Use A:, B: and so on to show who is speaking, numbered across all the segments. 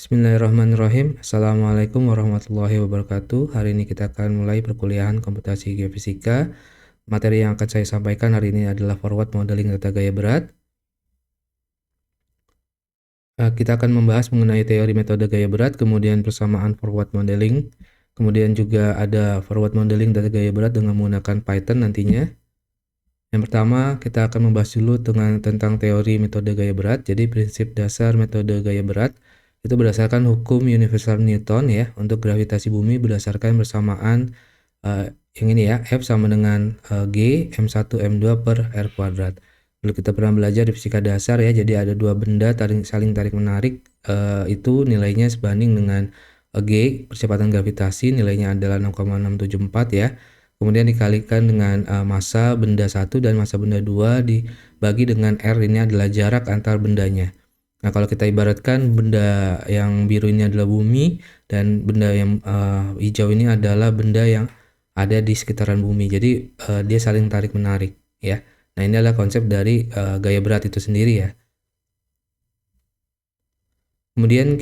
A: Bismillahirrahmanirrahim. Assalamualaikum warahmatullahi wabarakatuh. Hari ini kita akan mulai perkuliahan komputasi geofisika. Materi yang akan saya sampaikan hari ini adalah forward modeling data gaya berat. Kita akan membahas mengenai teori metode gaya berat, kemudian persamaan forward modeling, kemudian juga ada forward modeling data gaya berat dengan menggunakan Python nantinya. Yang pertama, kita akan membahas dulu tentang teori metode gaya berat. Jadi prinsip dasar metode gaya berat itu berdasarkan hukum universal Newton ya, untuk gravitasi bumi berdasarkan bersamaan yang ini ya, F sama dengan G M1 M2 per R kuadrat. Dulu kita pernah belajar di fisika dasar ya, jadi ada dua benda saling tarik menarik, itu nilainya sebanding dengan G, percepatan gravitasi, nilainya adalah 0,674 ya. Kemudian dikalikan dengan massa benda 1 dan massa benda 2 dibagi dengan R, ini adalah jarak antar bendanya. Nah, kalau kita ibaratkan benda yang biru ini adalah bumi dan benda yang hijau ini adalah benda yang ada di sekitaran bumi. Jadi dia saling tarik menarik ya. Nah, ini adalah konsep dari gaya berat itu sendiri ya. Kemudian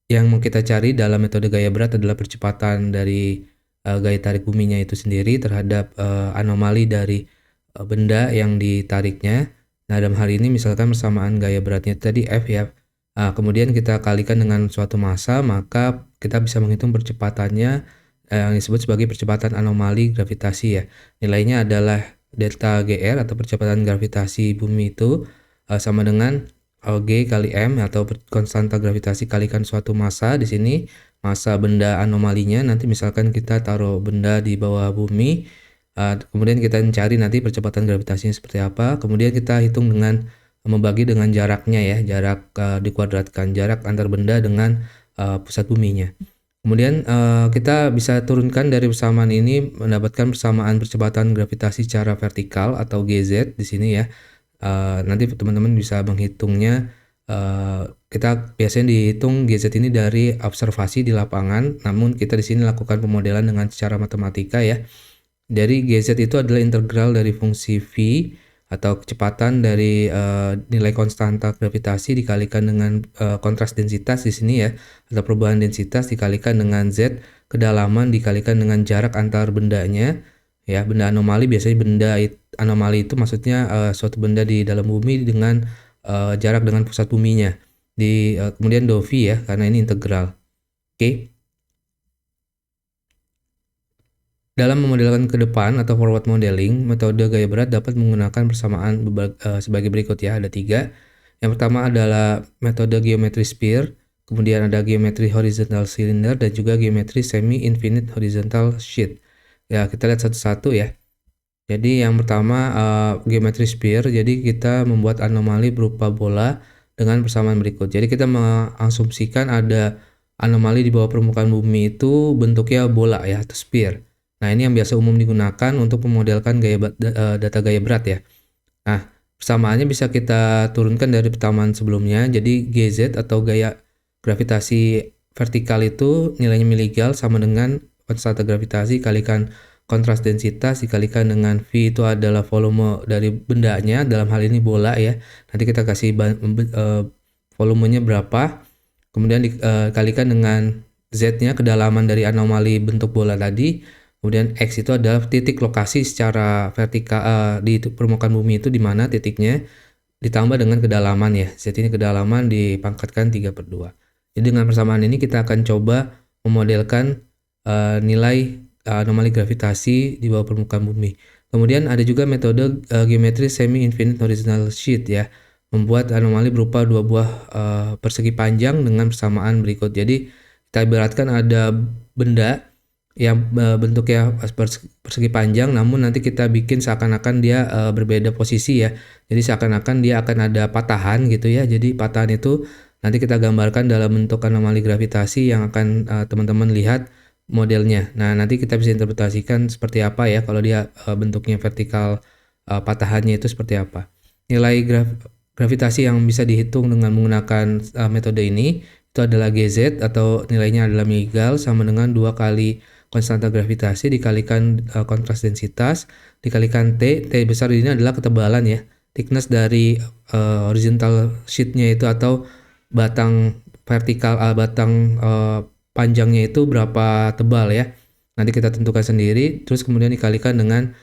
A: yang mau kita cari dalam metode gaya berat adalah percepatan dari gaya tarik buminya itu sendiri terhadap anomali dari benda yang ditariknya. Nah, dalam hal ini misalkan persamaan gaya beratnya tadi F ya. Kemudian kita kalikan dengan suatu massa, maka kita bisa menghitung percepatannya yang disebut sebagai percepatan anomali gravitasi ya. Nilainya adalah delta GR atau percepatan gravitasi bumi itu sama dengan G kali M atau konstanta gravitasi kalikan suatu massa. Di sini massa benda anomalinya, nanti misalkan kita taruh benda di bawah bumi, kemudian kita mencari nanti percepatan gravitasinya seperti apa, kemudian kita hitung dengan membagi dengan jaraknya ya, jarak dikuadratkan jarak antar benda dengan pusat buminya. Kemudian kita bisa turunkan dari persamaan ini mendapatkan persamaan percepatan gravitasi secara vertikal atau GZ di sini ya. Nanti teman-teman bisa menghitungnya. Kita biasanya dihitung GZ ini dari observasi di lapangan, namun kita di sini lakukan pemodelan dengan secara matematika ya. Dari GZ itu adalah integral dari fungsi V atau kecepatan dari nilai konstanta gravitasi dikalikan dengan kontras densitas di sini ya, atau perubahan densitas dikalikan dengan Z, kedalaman dikalikan dengan jarak antar bendanya ya. Benda anomali biasanya anomali itu maksudnya suatu benda di dalam bumi dengan jarak dengan pusat buminya. Kemudian dou V ya, karena ini integral. Oke. Dalam memodelkan ke depan atau forward modeling, metode gaya berat dapat menggunakan persamaan sebagai berikut ya, ada 3. Yang pertama adalah metode geometri sphere, kemudian ada geometri horizontal cylinder, dan juga geometri semi-infinite horizontal sheet. Ya, kita lihat satu-satu ya. Jadi yang pertama geometri sphere, jadi kita membuat anomali berupa bola dengan persamaan berikut. Jadi kita mengasumsikan ada anomali di bawah permukaan bumi itu bentuknya bola ya, atau sphere. Nah, ini yang biasa umum digunakan untuk memodelkan data gaya berat ya. Nah, persamaannya bisa kita turunkan dari persamaan sebelumnya. Jadi GZ atau gaya gravitasi vertikal itu nilainya miligal sama dengan konstanta gravitasi kalikan kontras densitas dikalikan dengan V itu adalah volume dari bendanya, dalam hal ini bola ya. Nanti kita kasih volumenya berapa, kemudian dikalikan dengan Z-nya, kedalaman dari anomali bentuk bola tadi. Kemudian X itu adalah titik lokasi secara vertikal di permukaan bumi itu di mana titiknya, ditambah dengan kedalaman ya. Z ini kedalaman dipangkatkan 3/2. Jadi dengan persamaan ini kita akan coba memodelkan nilai anomali gravitasi di bawah permukaan bumi. Kemudian ada juga metode geometri semi-infinite horizontal sheet ya, membuat anomali berupa dua buah persegi panjang dengan persamaan berikut. Jadi kita ibaratkan ada benda yang bentuknya persegi panjang, namun nanti kita bikin seakan-akan dia berbeda posisi ya. Jadi seakan-akan dia akan ada patahan gitu ya. Jadi patahan itu nanti kita gambarkan dalam bentuk anomali gravitasi yang akan teman-teman lihat modelnya. Nah, nanti kita bisa interpretasikan seperti apa ya kalau dia bentuknya vertikal, patahannya itu seperti apa. Nilai gravitasi yang bisa dihitung dengan menggunakan metode ini itu adalah GZ atau nilainya adalah miligal sama dengan 2 kali konstanta gravitasi dikalikan kontras densitas dikalikan T besar ini adalah ketebalan ya, thickness dari horizontal sheet-nya itu atau batang vertikal batang panjangnya itu berapa tebal ya. Nanti kita tentukan sendiri, terus kemudian dikalikan dengan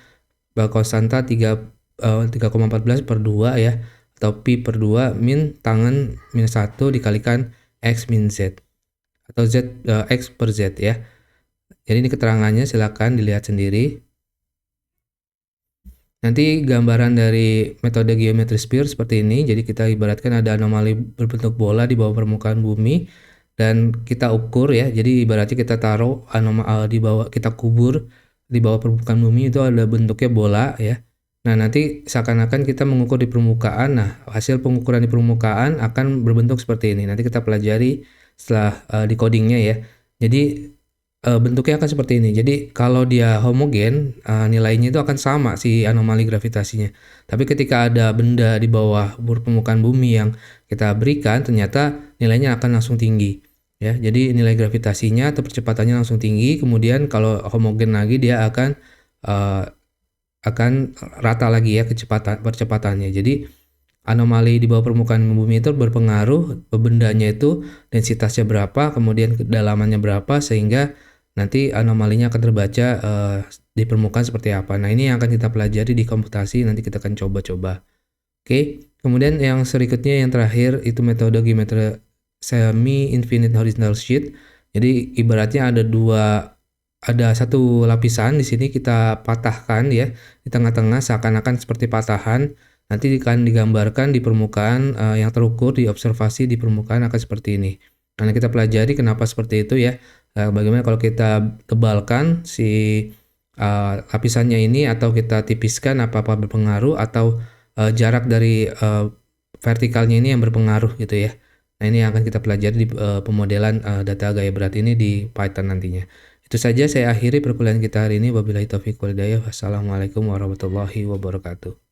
A: konstanta 3,14 per 2 ya, atau pi per 2 min tangen minus 1 dikalikan x min z atau z x per z ya. Jadi ini keterangannya, silakan dilihat sendiri. Nanti gambaran dari metode geometri sphere seperti ini. Jadi kita ibaratkan ada anomali berbentuk bola di bawah permukaan bumi dan kita ukur ya. Jadi ibaratnya kita taruh anomali di bawah, kita kubur di bawah permukaan bumi, itu ada bentuknya bola ya. Nah, nanti seakan-akan kita mengukur di permukaan. Nah, hasil pengukuran di permukaan akan berbentuk seperti ini. Nanti kita pelajari setelah decodingnya ya. Jadi bentuknya akan seperti ini. Jadi kalau dia homogen, nilainya itu akan sama si anomali gravitasinya. Tapi ketika ada benda di bawah permukaan bumi yang kita berikan, ternyata nilainya akan langsung tinggi. Ya, jadi nilai gravitasinya atau percepatannya langsung tinggi. Kemudian kalau homogen lagi dia akan rata lagi ya percepatannya. Jadi anomali di bawah permukaan bumi itu berpengaruh bendanya itu densitasnya berapa, kemudian kedalamannya berapa, sehingga nanti anomalinya akan terbaca di permukaan seperti apa. Nah, ini yang akan kita pelajari di komputasi, nanti kita akan coba-coba. Oke, kemudian yang berikutnya yang terakhir itu metode geometri semi infinite horizontal sheet. Jadi ibaratnya ada satu lapisan di sini kita patahkan ya, di tengah-tengah seakan-akan seperti patahan. Nanti akan digambarkan di permukaan yang terukur di observasi di permukaan akan seperti ini. Nah, kita pelajari kenapa seperti itu ya. Bagaimana kalau kita tebalkan si lapisannya ini atau kita tipiskan, apa berpengaruh, atau jarak dari vertikalnya ini yang berpengaruh gitu ya. Nah, ini yang akan kita pelajari di pemodelan data gaya berat ini di Python nantinya. Itu saja saya akhiri perkuliahan kita hari ini. Wabillahi taufiq wal hidayah. Wassalamualaikum warahmatullahi wabarakatuh.